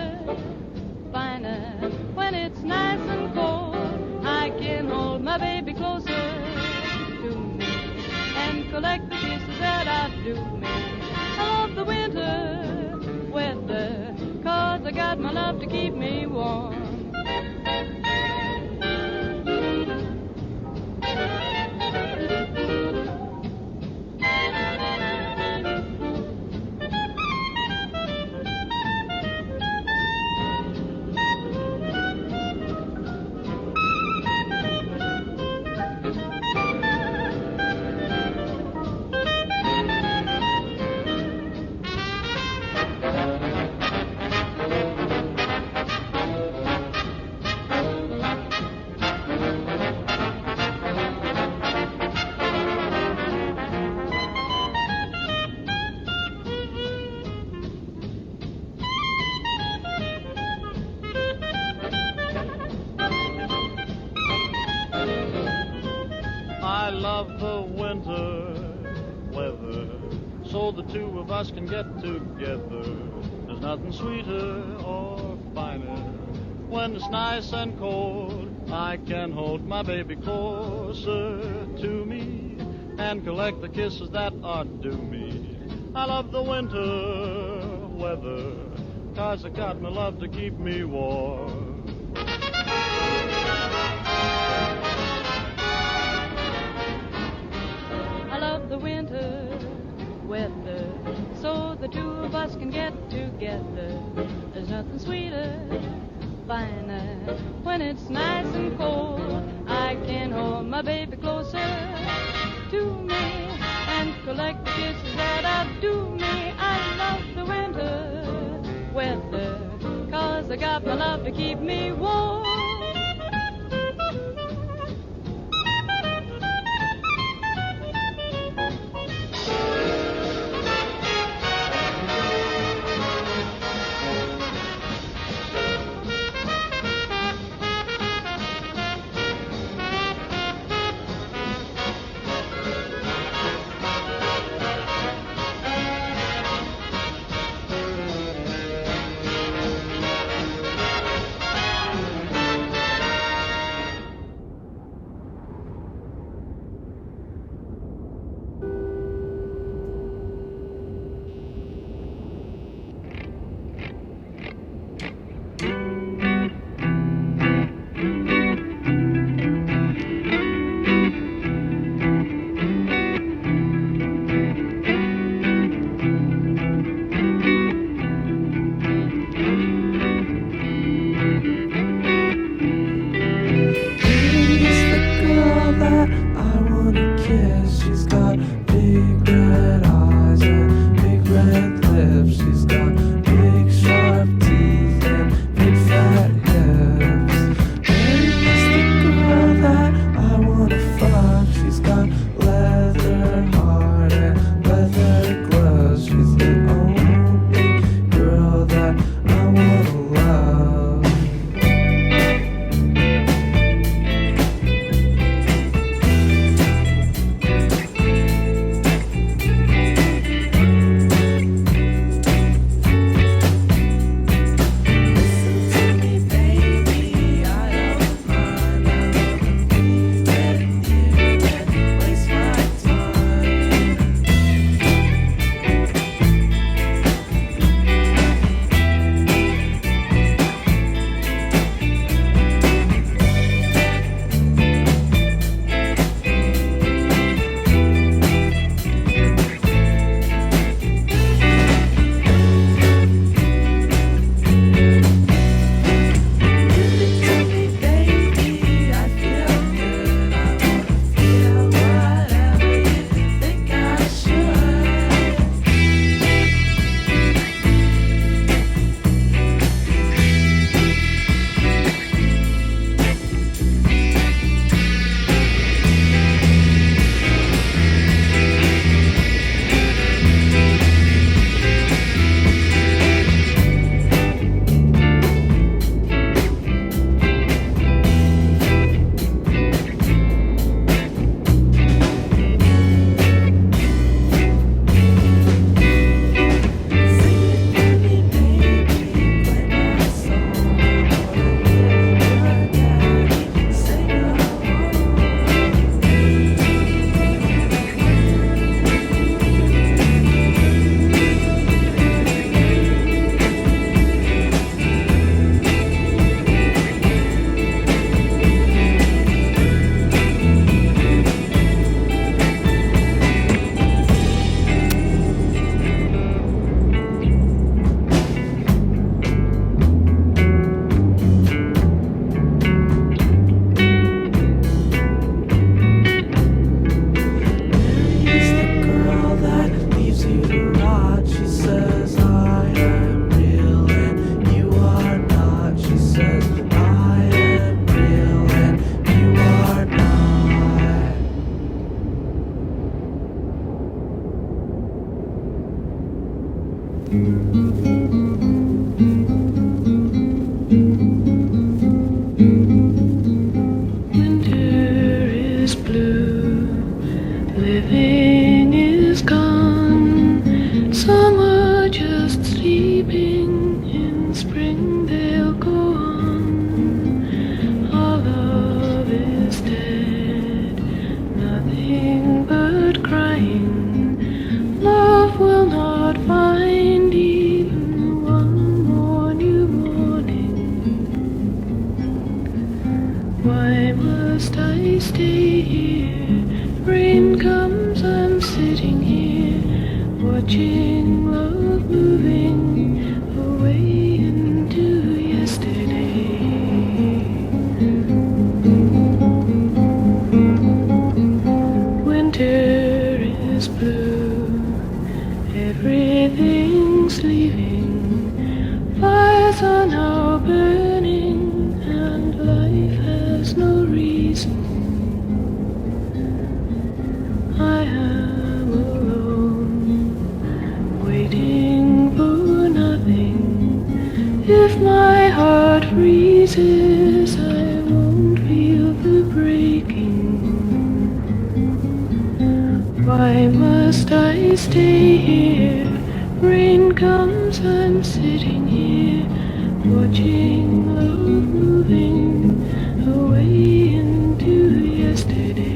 winter, finer. When it's nice and cold, I can hold my baby closer to me and collect the kisses that outdo me. I love the winter weather, 'cause I got my love to keep me warm. Two of us can get together. There's nothing sweeter or finer. When it's nice and cold, I can hold my baby closer to me and collect the kisses that are due me. I love the winter weather, 'cause I got my love to keep me warm. I love the winter weather, so the two of us can get together. There's nothing sweeter, finer. When it's nice and cold, I can hold my baby closer to me and collect the kisses that outdo me. I love the winter weather, 'cause I got my love to keep me warm. crying, they'll go on. Our love is dead, nothing but crying. Love will not find even one more new morning. Why must I stay here? Rain comes, I'm sitting here, watching love moving away into yesterday. Winter is blue, everything's leaving. Fires are now burning, and life has no reason. I am alone, waiting for nothing. If my heart freezes, I won't feel the breaking. Why must I stay here? Rain comes, I'm sitting here, watching love moving away into yesterday.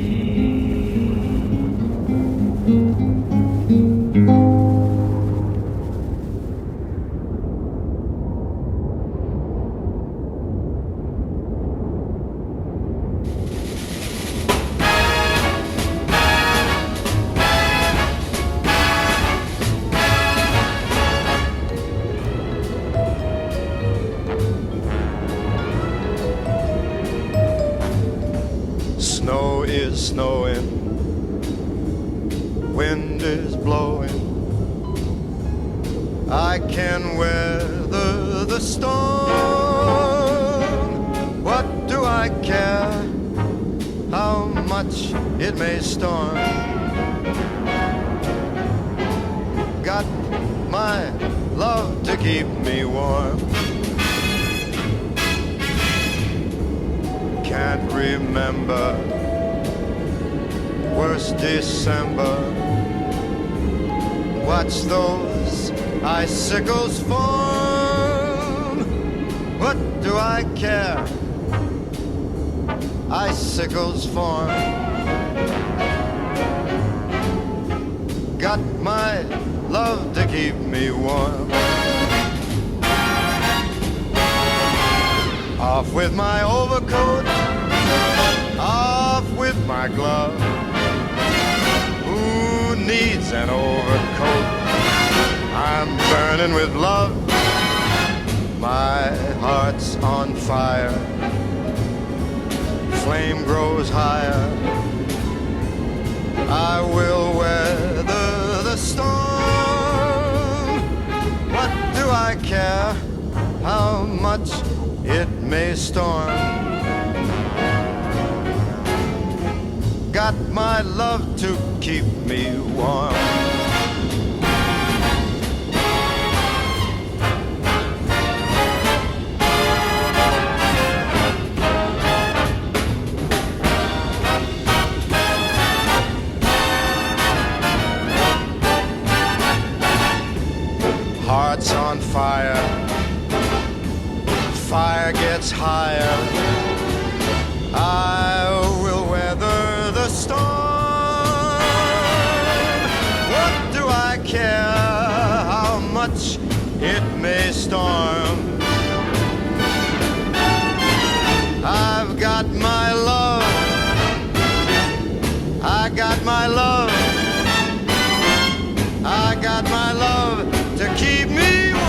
Snow is snowing, wind is blowing. I can weather the storm. What do I care how much it may storm? Got my love to keep me warm. Can't remember worst December. Watch those icicles form. What do I care? Icicles form. Got my love to keep me warm. Off with my overcoat, off with my glove. Who needs an overcoat? I'm burning with love. My heart's on fire, flame grows higher. I will weather the storm. What do I care how much it may storm? Got my love to keep me warm. Hearts on fire, fire gets higher. I will weather the storm. What do I care how much it may storm? I've got my love, I got my love, I got my love to keep me warm.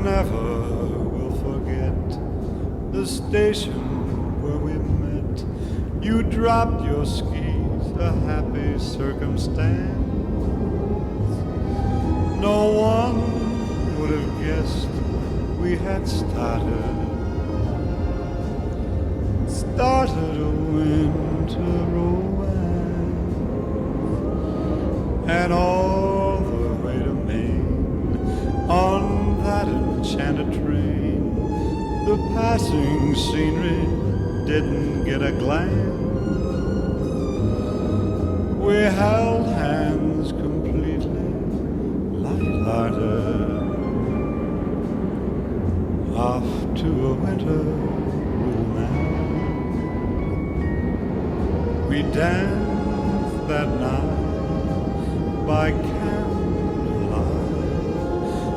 never will forget the station where we met. You dropped your skis, a happy circumstance. No one would have guessed we had started a winter romance. And all the way to Maine on that enchanted train, the passing scenery didn't get a glance. We held hands completely light-hearted, off to a winter romance. We danced that night by candlelight.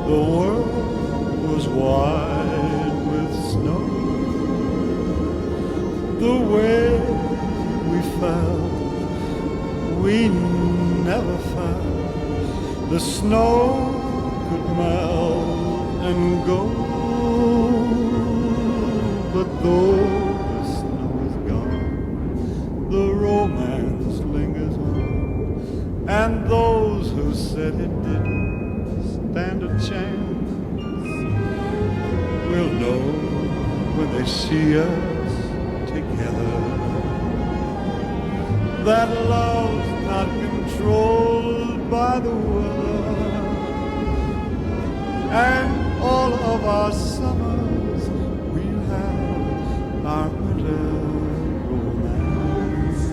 The world was white with snow. The way we felt, we never felt. The snow could melt and go, but though the snow is gone, the romance lingers on. And those who said it didn't stand a chance will know when they see us together that love's not controlled by the weather. And all of our summers we'll have our winter romance.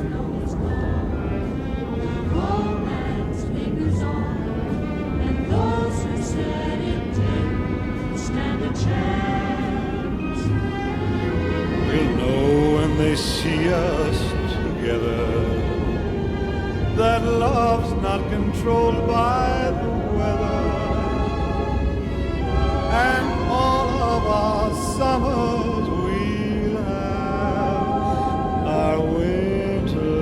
Romance lingers on, and those who said it didn't stand a chance We'll know when they see us together that love's not controlled by the weather. And all of our summers we'll have our winter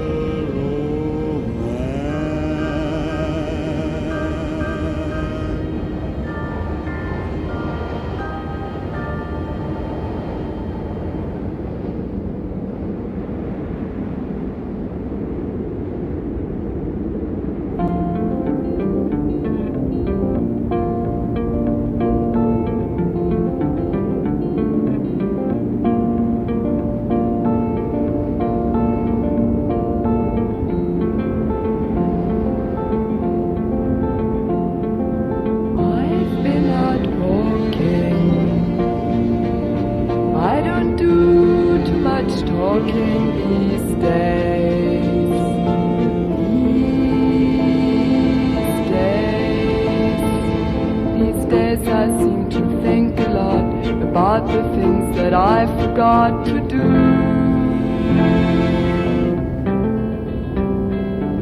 forgot to do,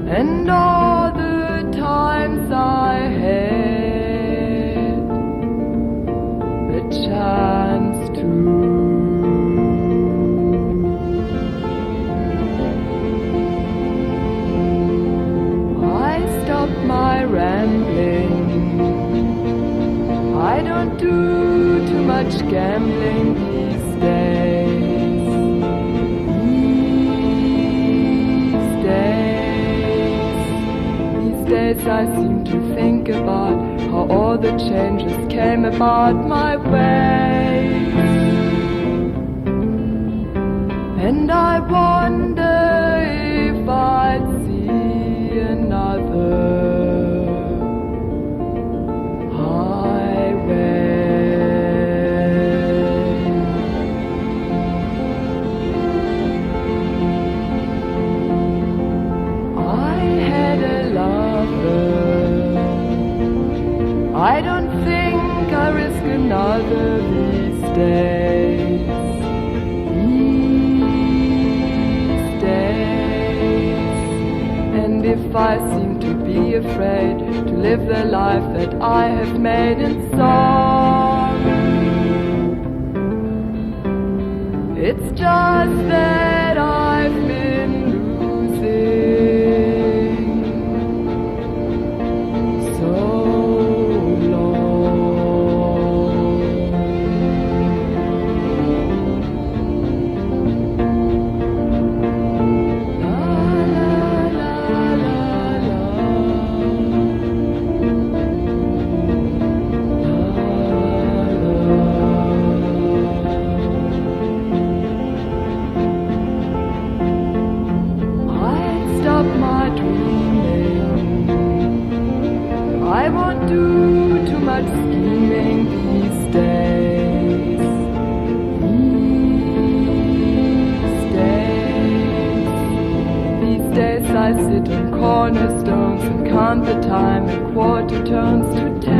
and all the times I had the chance to. I stopped my rambling. I don't do too much gambling these days. These days I seem to think about how all the changes came about my way. And I wonder if I'd see another I don't think I risk another these days. These days. And if I seem to be afraid to live the life that I have made in song, it's just that I've been losing so long. don't do too much scheming these days. These days I sit on cornerstones and count the time and quarter turns to 10.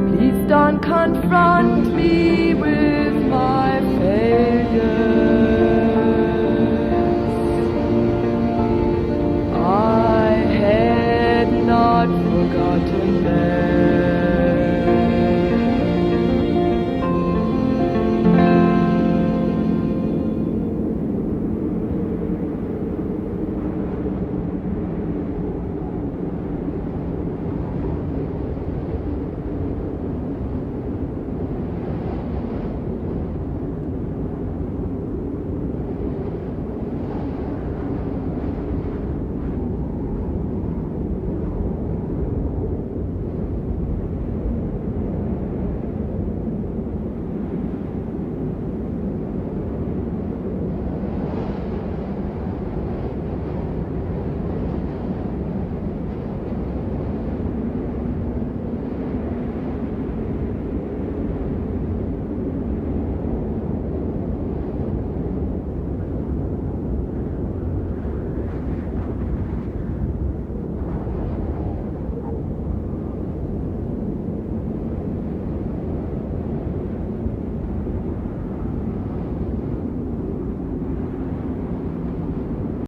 Please don't confront me with my failure.